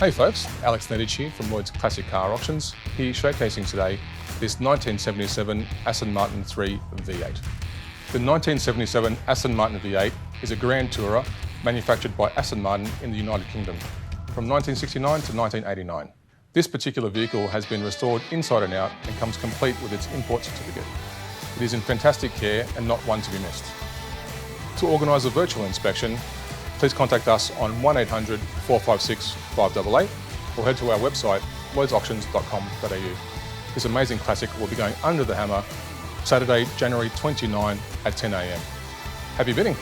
Hey folks, Alex Nedich here from Lloyd's Classic Car Auctions, here showcasing today this 1977 Aston Martin III V8. The 1977 Aston Martin V8 is a Grand Tourer manufactured by Aston Martin in the United Kingdom from 1969 to 1989. This particular vehicle has been restored inside and out and comes complete with its import certificate. It is in fantastic care and not one to be missed. To organise a virtual inspection, please contact us on 1800 456 588 or head to our website lloydsauctions.com.au. This amazing classic will be going under the hammer Saturday, January 29 at 10 a.m. Happy bidding!